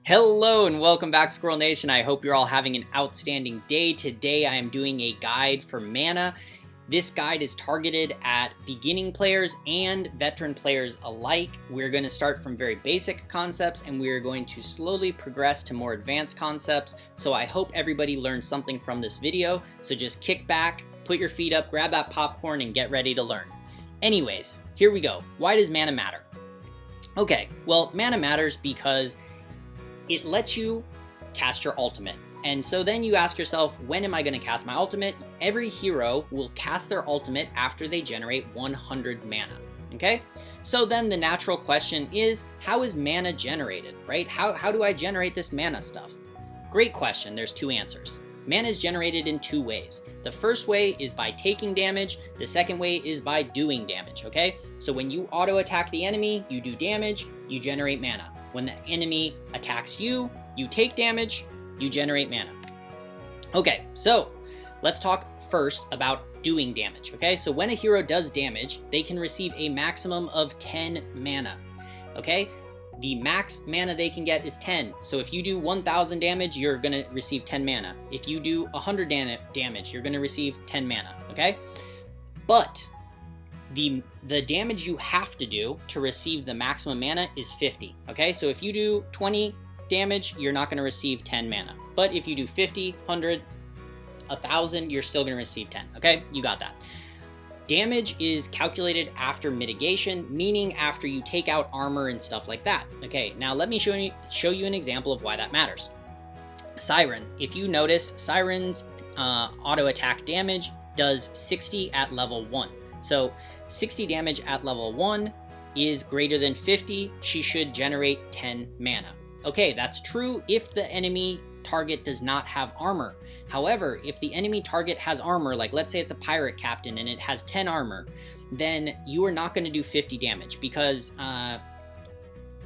Hello and welcome back, Squirrel Nation. I hope you're all having an outstanding day. Today I am doing a guide for mana. This guide is targeted at beginning players and veteran players alike. We're going to start from very basic concepts and we're going to slowly progress to more advanced concepts. So I hope everybody learned something from this video. So just kick back, put your feet up, grab that popcorn and get ready to learn. Anyways, here we go. Why does mana matter? Okay, well, mana matters because it lets you cast your ultimate. And so then you ask yourself, when am I going to cast my ultimate? Every hero will cast their ultimate after they generate 100 mana, okay? So then the natural question is, how is mana generated, right? How do I generate this mana stuff? Great question, there's two answers. Mana is generated in two ways. The first way is by taking damage, the second way is by doing damage, okay? So when you auto attack the enemy, you do damage, you generate mana. When the enemy attacks you, you take damage, you generate mana. Okay, so let's talk first about doing damage, okay? So when a hero does damage, they can receive a maximum of 10 mana, okay? The max mana they can get is 10. So if you do 1000 damage, you're gonna receive 10 mana. If you do 100 damage, you're gonna receive 10 mana, okay? But the damage you have to do to receive the maximum mana is 50, okay? So if you do 20 damage, you're not going to receive 10 mana. But if you do 50, 100, 1000, you're still going to receive 10, okay? You got that. Damage is calculated after mitigation, meaning after you take out armor and stuff like that. Okay, now let me show you an example of why that matters. Siren. If you notice, Siren's auto attack damage does 60 at level 1. So 60 damage at level 1 is greater than 50. She should generate 10 mana. Okay, that's true if the enemy target does not have armor. However, if the enemy target has armor, like let's say it's a pirate captain and it has 10 armor, then you are not going to do 50 damage because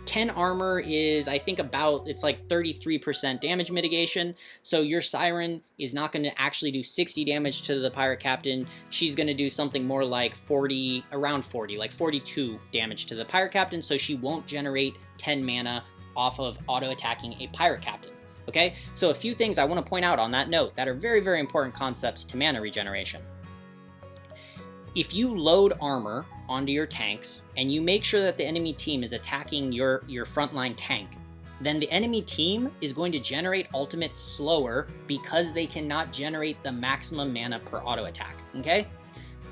10 armor is, I think it's like 33% damage mitigation. So your Siren is not going to actually do 60 damage to the pirate captain. She's going to do something more like around 40, like 42 damage to the pirate captain. So she won't generate 10 mana off of auto attacking a pirate captain. Okay, so a few things I want to point out on that note that are very, very important concepts to mana regeneration. If you load armor onto your tanks and you make sure that the enemy team is attacking your frontline tank, then the enemy team is going to generate ultimates slower because they cannot generate the maximum mana per auto attack, okay?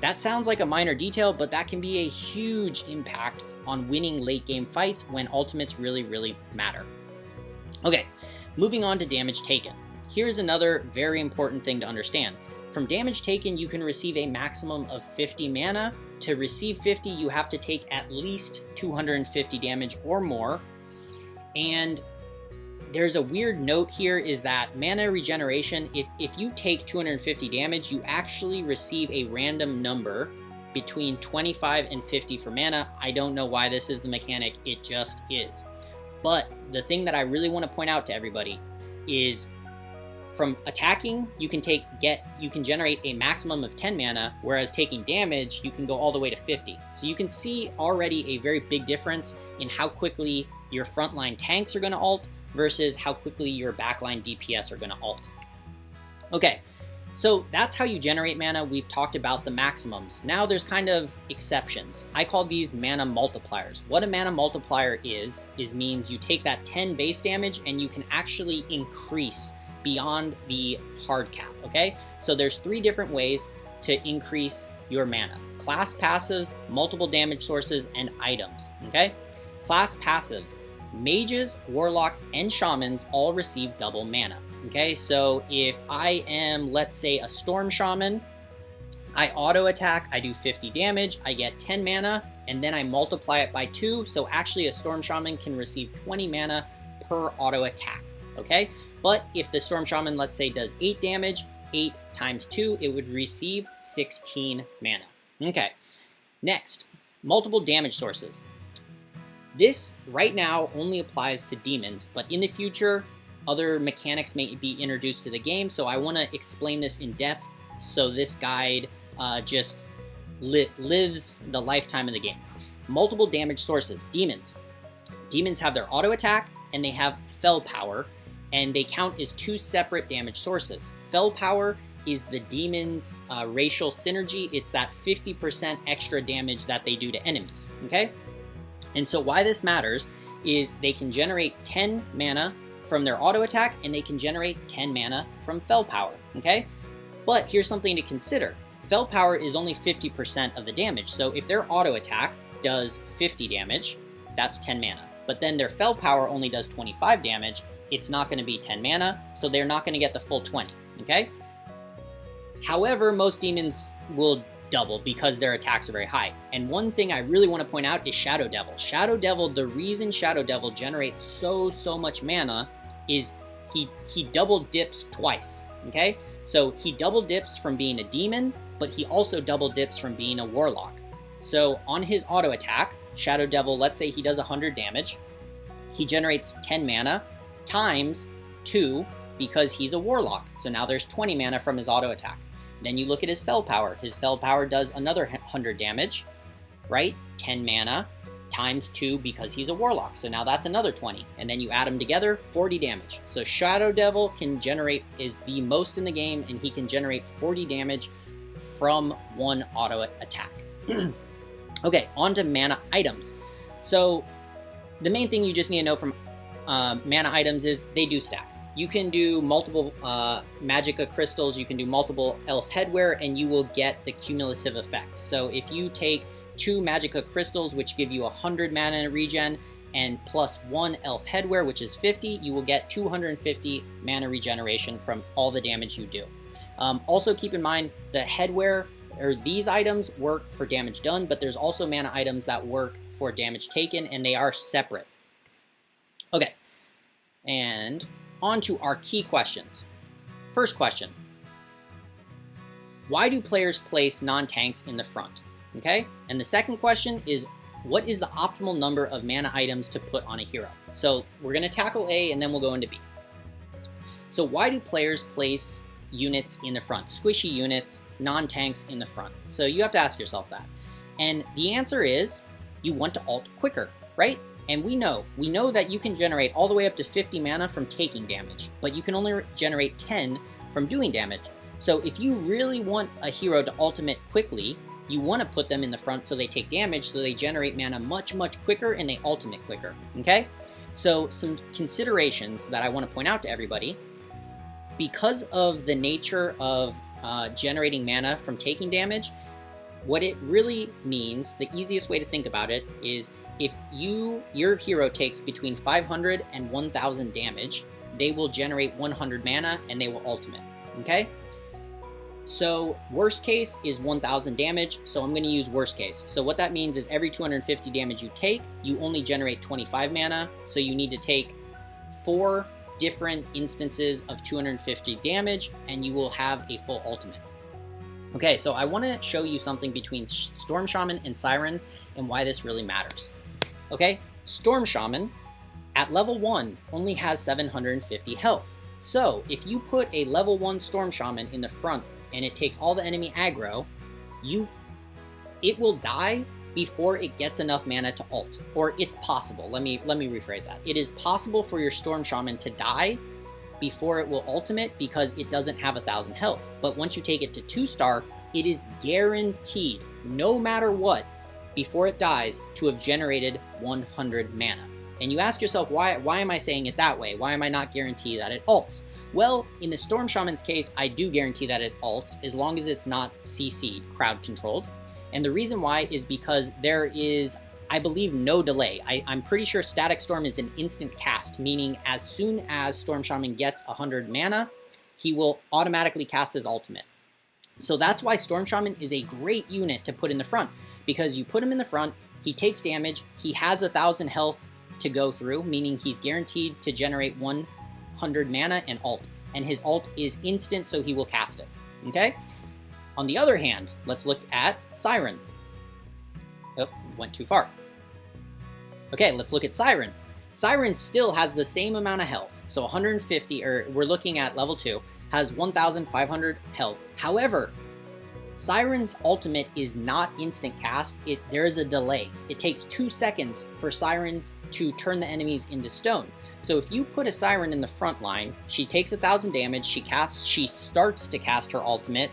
That sounds like a minor detail, but that can be a huge impact on winning late game fights when ultimates really, really matter. Okay, moving on to damage taken. Here's another very important thing to understand. From damage taken, you can receive a maximum of 50 mana. To receive 50, you have to take at least 250 damage or more. And there's a weird note here is that mana regeneration, if you take 250 damage, you actually receive a random number between 25 and 50 for mana. I don't know why this is the mechanic, it just is. But the thing that I really want to point out to everybody is from attacking, you can generate a maximum of 10 mana, whereas taking damage, you can go all the way to 50. So you can see already a very big difference in how quickly your frontline tanks are going to ult versus how quickly your backline DPS are going to ult. Okay, so that's how you generate mana. We've talked about the maximums. Now there's kind of exceptions. I call these mana multipliers. What a mana multiplier is means you take that 10 base damage and you can actually increase beyond the hard cap, okay? So there's 3 different ways to increase your mana. Class passives, multiple damage sources, and items, okay? Class passives, mages, warlocks, and shamans all receive double mana, okay? So if I am, let's say, a storm shaman, I auto attack, I do 50 damage, I get 10 mana, and then I multiply it by 2, so actually a storm shaman can receive 20 mana per auto attack, okay? But if the Storm Shaman, let's say, does 8 damage, 8 times 2, it would receive 16 mana. Okay, next, multiple damage sources. This, right now, only applies to demons, but in the future, other mechanics may be introduced to the game, so I want to explain this in depth so this guide just lives the lifetime of the game. Multiple damage sources. Demons. Demons have their auto attack, and they have Fel Power, and they count as two separate damage sources. Fel Power is the demon's racial synergy. It's that 50% extra damage that they do to enemies, okay? And so why this matters is they can generate 10 mana from their auto attack, and they can generate 10 mana from Fel Power, okay? But here's something to consider. Fel Power is only 50% of the damage, so if their auto attack does 50 damage, that's 10 mana. But then their Fel Power only does 25 damage, it's not going to be 10 mana, so they're not going to get the full 20, okay? However, most demons will double because their attacks are very high. And one thing I really want to point out is Shadow Devil. Shadow Devil, the reason Shadow Devil generates so much mana is he double dips twice, okay? So he double dips from being a demon, but he also double dips from being a warlock. So on his auto attack, Shadow Devil, let's say he does 100 damage, he generates 10 mana times 2 because he's a warlock. So now there's 20 mana from his auto attack. Then you look at his Fel Power. His Fel Power does another 100 damage, right? 10 mana times 2 because he's a warlock. So now that's another 20. And then you add them together, 40 damage. So Shadow Devil is the most in the game, and he can generate 40 damage from one auto attack. Okay, on to mana items. So the main thing you just need to know from mana items is they do stack. You can do multiple Magicka crystals, you can do multiple elf headwear, and you will get the cumulative effect. So if you take 2 Magicka crystals, which give you 100 mana regen, and plus 1 elf headwear, which is 50, you will get 250 mana regeneration from all the damage you do. Also keep in mind the headwear, or these items work for damage done, but there's also mana items that work for damage taken, and they are separate. Okay, and on to our key questions. First question, why do players place non-tanks in the front? Okay, and the second question is, what is the optimal number of mana items to put on a hero? So we're going to tackle A and then we'll go into B. So why do players place units in the front, squishy units, non-tanks in the front? So you have to ask yourself that. And the answer is, you want to ult quicker, right? And we know that you can generate all the way up to 50 mana from taking damage, but you can only generate 10 from doing damage. So if you really want a hero to ultimate quickly, you want to put them in the front so they take damage, so they generate mana much quicker and they ultimate quicker, okay? So some considerations that I want to point out to everybody. Because of the nature of generating mana from taking damage, what it really means, the easiest way to think about it is, if your hero takes between 500 and 1000 damage, they will generate 100 mana and they will ultimate, okay? So worst case is 1000 damage, so I'm going to use worst case. So what that means is every 250 damage you take, you only generate 25 mana, so you need to take 4 different instances of 250 damage, and you will have a full ultimate. Okay, so I want to show you something between Storm Shaman and Siren and why this really matters. Okay, Storm Shaman at level 1 only has 750 health. So if you put a level 1 Storm Shaman in the front and it takes all the enemy aggro, it will die before it gets enough mana to ult. Or it's possible, let me rephrase that. It is possible for your Storm Shaman to die before it will ultimate because it doesn't have 1000 health. But once you take it to 2-star, it is guaranteed, no matter what, before it dies, to have generated 100 mana. And you ask yourself, why am I saying it that way? Why am I not guaranteed that it ults? Well, in the Storm Shaman's case, I do guarantee that it ults, as long as it's not CC'd, crowd controlled. And the reason why is because there is, I believe, no delay. I'm pretty sure Static Storm is an instant cast, meaning as soon as Storm Shaman gets 100 mana, he will automatically cast his ultimate. So that's why Storm Shaman is a great unit to put in the front, because you put him in the front, he takes damage, he has 1000 health to go through, meaning he's guaranteed to generate 100 mana and ult. And his ult is instant, so he will cast it, okay? On the other hand, let's look at Siren. Oh, went too far. Okay, let's look at Siren. Siren still has the same amount of health, so 150, or we're looking at level 2, has 1500 health. However, Siren's ultimate is not instant cast, there is a delay. It takes 2 seconds for Siren to turn the enemies into stone. So if you put a Siren in the front line, she takes 1,000 damage, she starts to cast her ultimate,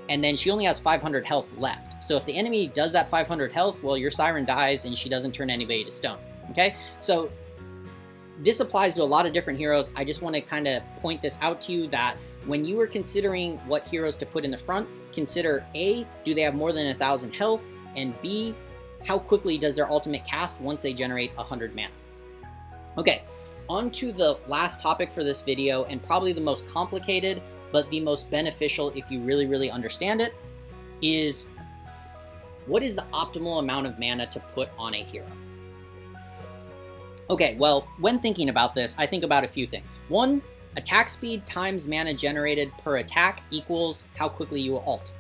and then she only has 500 health left. So if the enemy does that 500 health, well, your Siren dies and she doesn't turn anybody to stone, okay? So this applies to a lot of different heroes. I just want to kind of point this out to you that when you are considering what heroes to put in the front, consider A, do they have more than 1,000 health, and B, how quickly does their ultimate cast once they generate 100 mana. Okay, on to the last topic for this video, and probably the most complicated, but the most beneficial if you really understand it, is what is the optimal amount of mana to put on a hero? Okay, well, when thinking about this, I think about a few things. One, attack speed times mana generated per attack equals how quickly you will ult.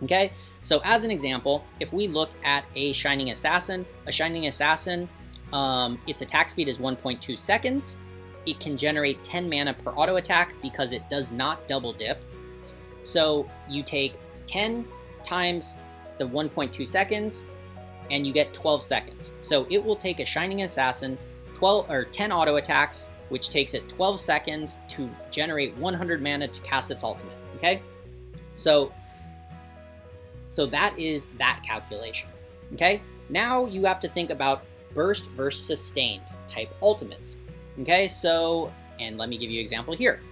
Okay, so as an example, if we look at a Shining Assassin, its attack speed is 1.2 seconds. It can generate 10 mana per auto attack because it does not double dip. So you take 10 times the 1.2 seconds and you get 12 seconds. So it will take a Shining Assassin 10 auto attacks, which takes it 12 seconds to generate 100 mana to cast its ultimate, okay? So that is that calculation, okay? Now you have to think about burst versus sustained type ultimates, okay? So, and let me give you an example here.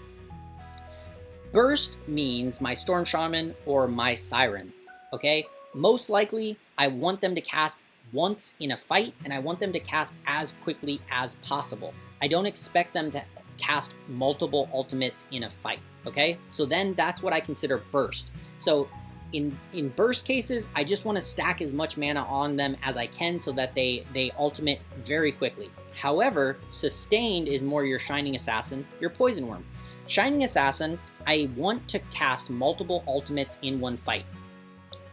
Burst means my Storm Shaman or my Siren, okay? Most likely, I want them to cast once in a fight, and I want them to cast as quickly as possible. I don't expect them to cast multiple ultimates in a fight, okay? So then that's what I consider burst. So in burst cases, I just want to stack as much mana on them as I can so that they ultimate very quickly. However, sustained is more your Shining Assassin, your Poison Worm. Shining Assassin, I want to cast multiple ultimates in one fight.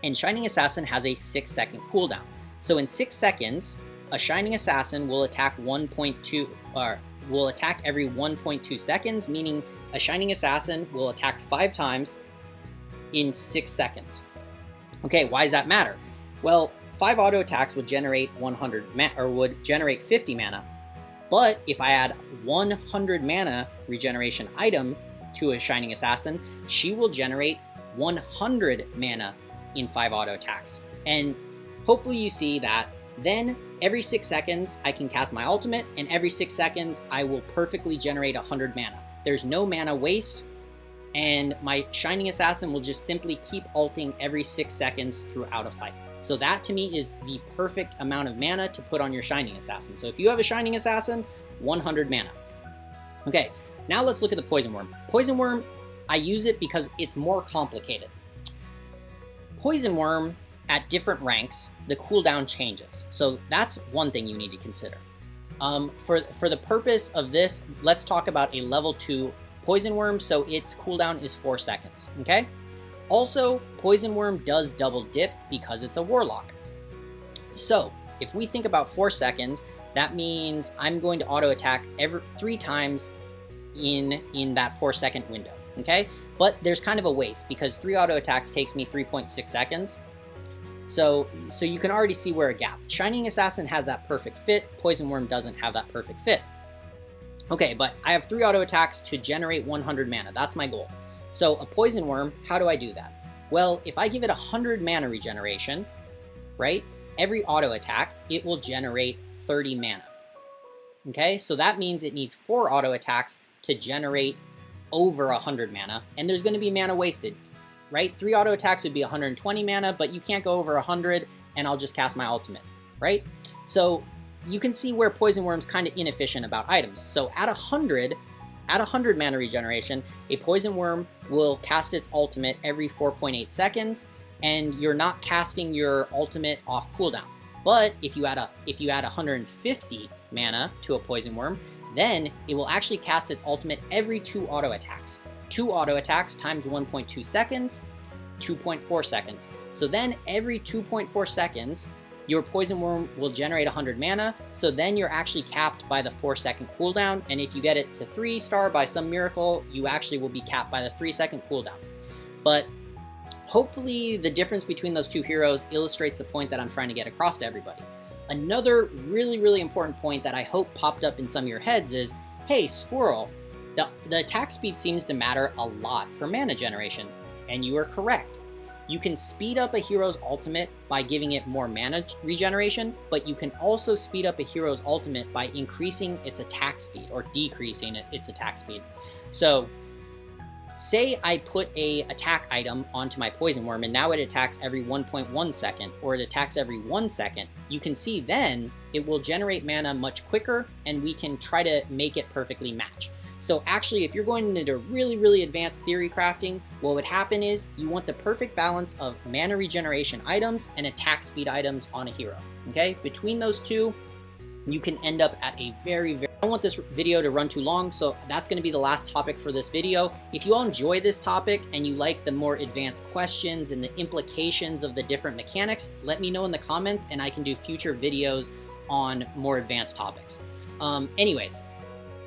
And Shining Assassin has a 6-second cooldown. So in 6 seconds, a Shining Assassin will attack every 1.2 seconds, meaning a Shining Assassin will attack 5 times in 6 seconds. Okay, why does that matter? Well, 5 auto attacks would generate 50 mana. But if I add 100 mana regeneration item to a Shining Assassin, she will generate 100 mana in 5 auto attacks. And hopefully you see that then every 6 seconds I can cast my ultimate, and every 6 seconds I will perfectly generate 100 mana. There's no mana waste, and my Shining Assassin will just simply keep ulting every 6 seconds throughout a fight. So that to me is the perfect amount of mana to put on your Shining Assassin. So if you have a Shining Assassin, 100 mana. Okay, now let's look at the Poison Worm. Poison Worm, I use it because it's more complicated. Poison Worm, at different ranks, the cooldown changes. So that's one thing you need to consider. For the purpose of this, let's talk about a level 2 Poison Worm, so its cooldown is 4 seconds, okay? Also, Poison Worm does double dip because it's a Warlock. So, if we think about 4 seconds, that means I'm going to auto attack every 3 times in that 4-second window, okay? But there's kind of a waste because 3 auto attacks takes me 3.6 seconds. So you can already see where a gap. Shining Assassin has that perfect fit. Poison Worm doesn't have that perfect fit. Okay, but I have 3 auto attacks to generate 100 mana. That's my goal. So a Poison Worm, how do I do that? Well, if I give it 100 mana regeneration, right? Every auto attack, it will generate 30 mana. Okay, so that means it needs 4 auto attacks to generate over 100 mana, and there's going to be mana wasted. Right? 3 auto attacks would be 120 mana, but you can't go over 100, and I'll just cast my ultimate, right? So you can see where Poison Worm's kind of inefficient about items. So at 100 mana regeneration, a Poison Worm will cast its ultimate every 4.8 seconds, and you're not casting your ultimate off cooldown. But if you add 150 mana to a Poison Worm, then it will actually cast its ultimate every 2 auto attacks. 2 auto attacks times 1.2 seconds, 2.4 seconds. So then every 2.4 seconds, your Poison Worm will generate 100 mana, so then you're actually capped by the 4-second cooldown, and if you get it to 3-star by some miracle, you actually will be capped by the 3-second cooldown. But hopefully the difference between those 2 heroes illustrates the point that I'm trying to get across to everybody. Another really important point that I hope popped up in some of your heads is, hey, Squirrel, the attack speed seems to matter a lot for mana generation. And you are correct. You can speed up a hero's ultimate by giving it more mana regeneration, but you can also speed up a hero's ultimate by increasing its attack speed or decreasing its attack speed. So say I put a attack item onto my Poison Worm and now it attacks every 1.1 second, or it attacks every 1 second. You can see then it will generate mana much quicker and we can try to make it perfectly match. So actually, if you're going into really, really advanced theory crafting, what would happen is you want the perfect balance of mana regeneration items and attack speed items on a hero, okay? Between those two, you can end up at a very, I don't want this video to run too long, so that's gonna be the last topic for this video. If you all enjoy this topic and you like the more advanced questions and the implications of the different mechanics, let me know in the comments and I can do future videos on more advanced topics. Anyways,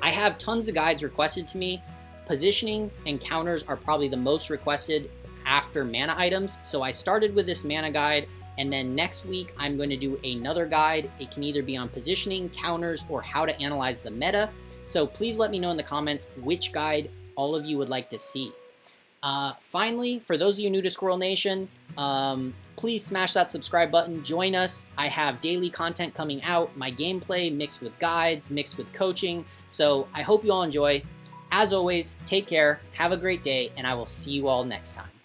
I have tons of guides requested to me. Positioning and counters are probably the most requested after mana items. So I started with this mana guide, and then next week I'm going to do another guide. It can either be on positioning, counters, or how to analyze the meta. So please let me know in the comments which guide all of you would like to see. Finally, for those of you new to Squirrel Nation, please smash that subscribe button, join us. I have daily content coming out, my gameplay mixed with guides, mixed with coaching. So I hope you all enjoy. As always, take care, have a great day, and I will see you all next time.